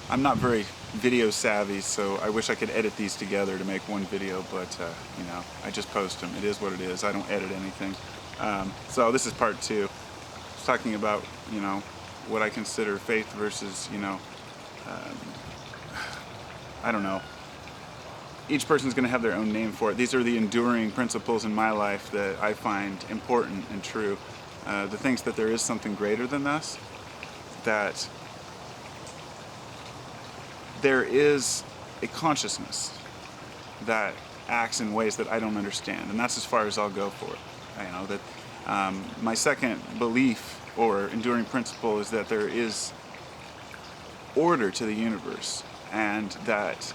I'm not very video savvy, so I wish I could edit these together to make one video, but you know, I just post them. It is what it is. I don't edit anything. So this is part 2. It's talking about, you know, what I consider faith versus, you know, I don't know. Each person's going to have their own name for it. These are the enduring principles in my life that I find important and true. The things that there is something greater than us, that there is a consciousness that acts in ways that I don't understand, and that's as far as I'll go for it. You know, that my second belief or enduring principle is that there is order to the universe, and that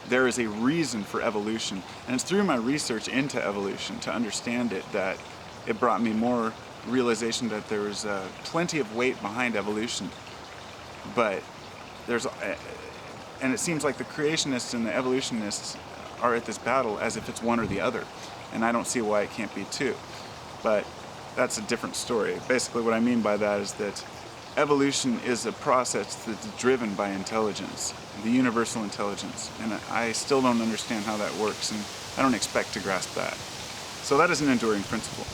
there is a reason for evolution. And it's through my research into evolution to understand it that it brought me more realization that there was plenty of weight behind evolution. But there's, and it seems like the creationists and the evolutionists are at this battle as if it's one or the other. And I don't see why it can't be two. But that's a different story. Basically what I mean by that is that evolution is a process that's driven by intelligence, the universal intelligence, and I still don't understand how that works, and I don't expect to grasp that. So that is an enduring principle.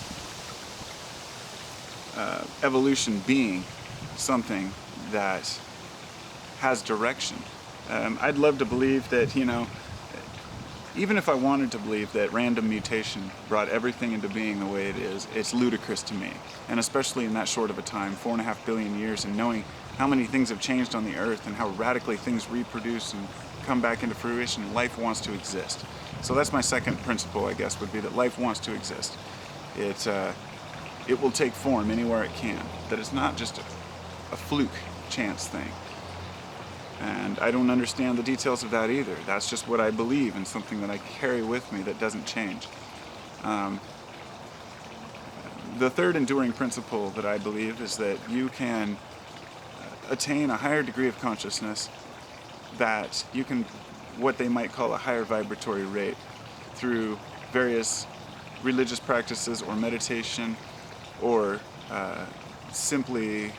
Evolution being something that has direction. I'd love to believe that, you know, even if I wanted to believe that random mutation brought everything into being the way it is, it's ludicrous to me. And especially in that short of a time, 4.5 billion years, and knowing how many things have changed on the earth and how radically things reproduce and come back into fruition, life wants to exist. So that's my second principle, I guess, would be that life wants to exist. It will take form anywhere it can. That it's not just a fluke chance thing. And I don't understand the details of that either. That's just what I believe, and something that I carry with me that doesn't change. The third enduring principle that I believe is that you can attain a higher degree of consciousness, that you can, what they might call a higher vibratory rate, through various religious practices or meditation, or simply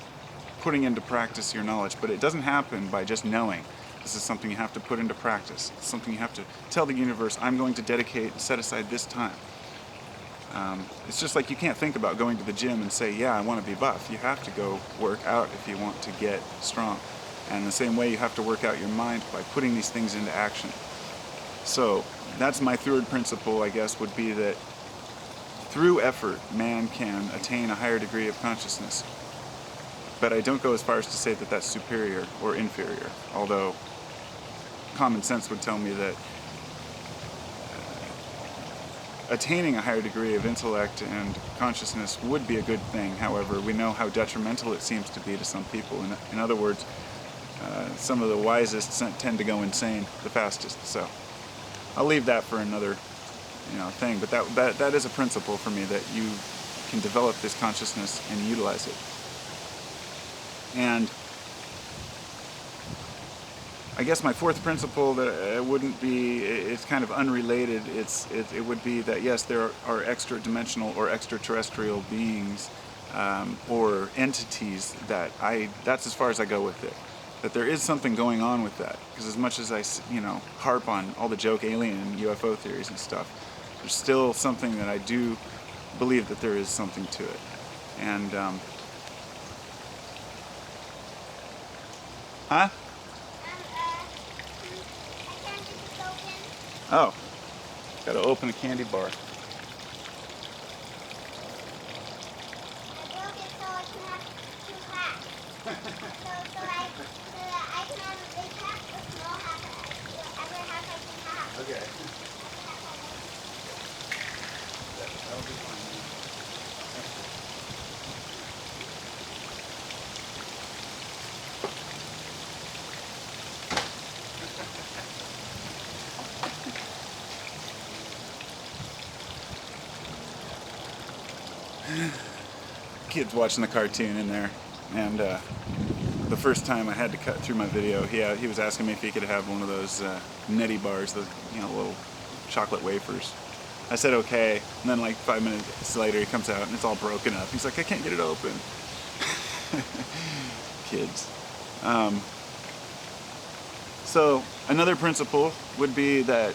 putting into practice your knowledge. But it doesn't happen by just knowing. This is something you have to put into practice. It's something you have to tell the universe, I'm going to dedicate and set aside this time. It's just like you can't think about going to the gym and say, yeah, I want to be buff. You have to go work out if you want to get strong. And in the same way, you have to work out your mind by putting these things into action. So that's my third principle, I guess, would be that through effort, man can attain a higher degree of consciousness. But I don't go as far as to say that that's superior or inferior, although common sense would tell me that attaining a higher degree of intellect and consciousness would be a good thing. However, we know how detrimental it seems to be to some people. In other words, some of the wisest tend to go insane the fastest. So I'll leave that for another, you know, thing. But that is a principle for me, that you can develop this consciousness and utilize it. And I guess my fourth principle that wouldn't be, it's kind of unrelated, it would be that yes, there are extra-dimensional or extraterrestrial beings or entities that's as far as I go with it. That there is something going on with that. Because as much as I, you know, harp on all the joke alien and UFO theories and stuff, there's still something that I do believe that there is something to it. And, huh? Oh, gotta open a candy bar. I broke it so I can have 2 packs. so that I can have a big pack or small half, whatever half I can have. Okay. That'll be fine. Kid's watching the cartoon in there, and the first time I had to cut through my video, he was asking me if he could have one of those nutty bars, the little chocolate wafers. I said okay, and then like 5 minutes later he comes out and it's all broken up. He's like, I can't get it open. Kids. So another principle would be that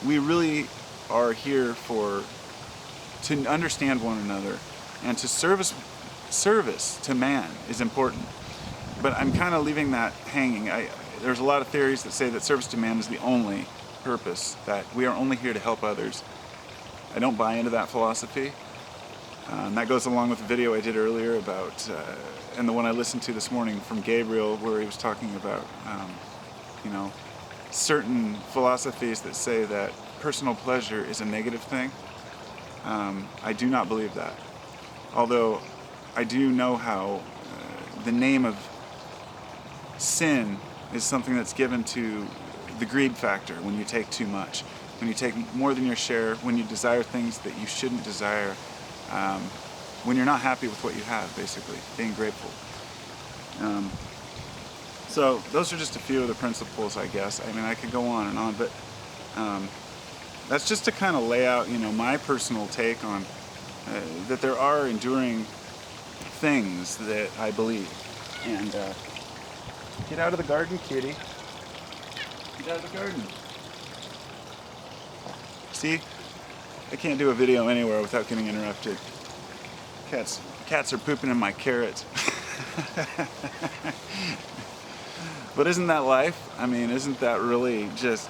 we really are here to understand one another, and to service to man is important. But I'm kind of leaving that hanging. There's a lot of theories that say that service to man is the only purpose, that we are only here to help others. I don't buy into that philosophy. That goes along with the video I did earlier about, and the one I listened to this morning from Gabriel, where he was talking about, certain philosophies that say that personal pleasure is a negative thing. I do not believe that. Although I do know how the name of sin is something that's given to the greed factor when you take too much. When you take more than your share, when you desire things that you shouldn't desire, when you're not happy with what you have, basically, being grateful. So those are just a few of the principles, I guess. I mean, I could go on and on, but that's just to kind of lay out, my personal take on that there are enduring things that I believe. And get out of the garden, kitty. Get out of the garden. See, I can't do a video anywhere without getting interrupted. Cats are pooping in my carrots. But isn't that life? I mean, isn't that really just,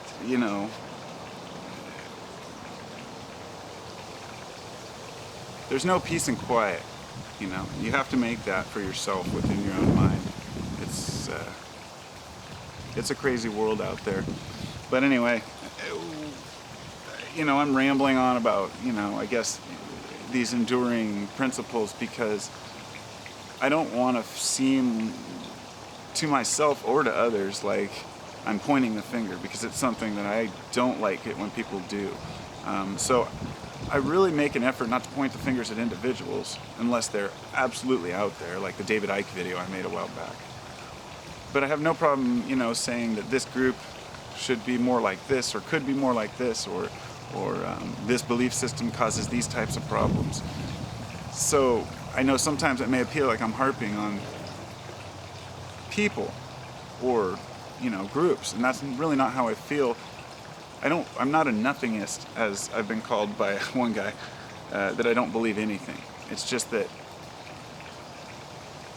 there's no peace and quiet, You have to make that for yourself within your own mind. It's a crazy world out there. But anyway, I'm rambling on about, I guess these enduring principles, because I don't want to seem to myself or to others like I'm pointing the finger, because it's something that I don't like it when people do. So I really make an effort not to point the fingers at individuals unless they're absolutely out there, like the David Icke video I made a while back. But I have no problem, saying that this group should be more like this, or could be more like this, or this belief system causes these types of problems. So I know sometimes it may appear like I'm harping on people or groups, and that's really not how I feel. I'm not a nothingist, as I've been called by one guy, that I don't believe anything. It's just that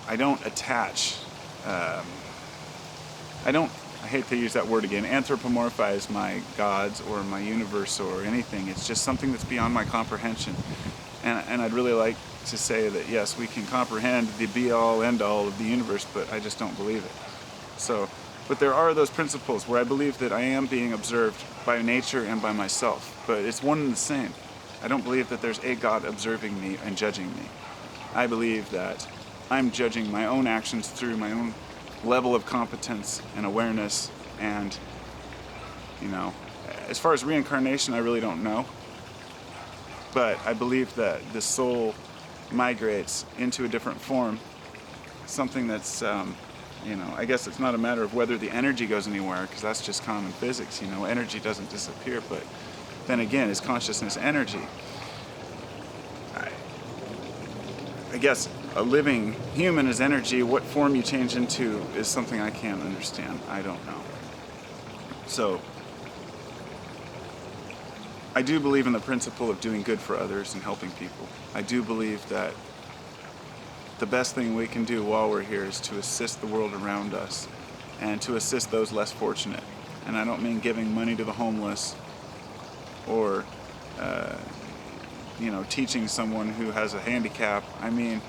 I don't attach, I hate to use that word again, anthropomorphize my gods or my universe or anything. It's just something that's beyond my comprehension. And I'd really like to say that, yes, we can comprehend the be-all, end-all of the universe, but I just don't believe it. But there are those principles where I believe that I am being observed by nature and by myself, but it's one and the same. I don't believe that there's a God observing me and judging me. I believe that I'm judging my own actions through my own level of competence and awareness, and as far as reincarnation, I really don't know, but I believe that the soul migrates into a different form, something that's I guess it's not a matter of whether the energy goes anywhere, because that's just common physics. Energy doesn't disappear, but then again, is consciousness energy? I guess a living human is energy. What form you change into is something I can't understand. I don't know. So I do believe in the principle of doing good for others and helping people. I do believe that the best thing we can do while we're here is to assist the world around us and to assist those less fortunate. And I don't mean giving money to the homeless or teaching someone who has a handicap. I mean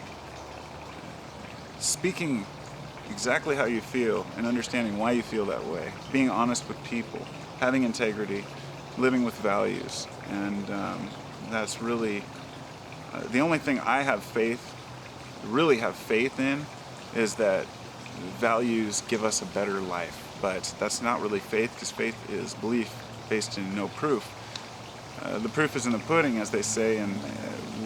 speaking exactly how you feel and understanding why you feel that way, being honest with people, having integrity, living with values. And that's really the only thing I really have faith in, is that values give us a better life. But that's not really faith, because faith is belief based in no proof. The proof is in the pudding, as they say, and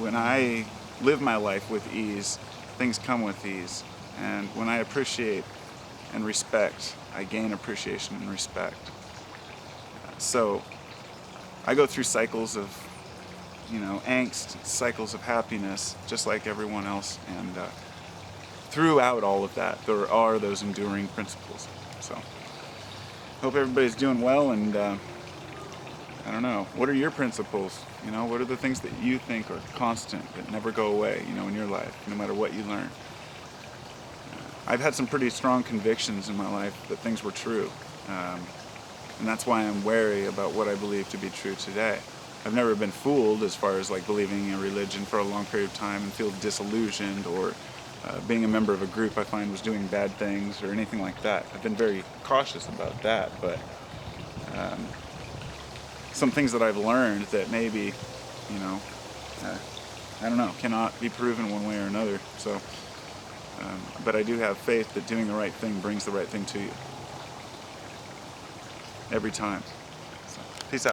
when I live my life with ease, things come with ease. And when I appreciate and respect, I gain appreciation and respect. So I go through cycles of angst, cycles of happiness, just like everyone else. And throughout all of that, there are those enduring principles. So, hope everybody's doing well, and I don't know, what are your principles? You know, what are the things that you think are constant, that never go away, you know, in your life, no matter what you learn? I've had some pretty strong convictions in my life that things were true. And that's why I'm wary about what I believe to be true today. I've never been fooled as far as like believing in religion for a long period of time and feel disillusioned, or being a member of a group I find was doing bad things or anything like that. I've been very cautious about that, but some things that I've learned that maybe, you know, I don't know, cannot be proven one way or another. So, but I do have faith that doing the right thing brings the right thing to you. Every time.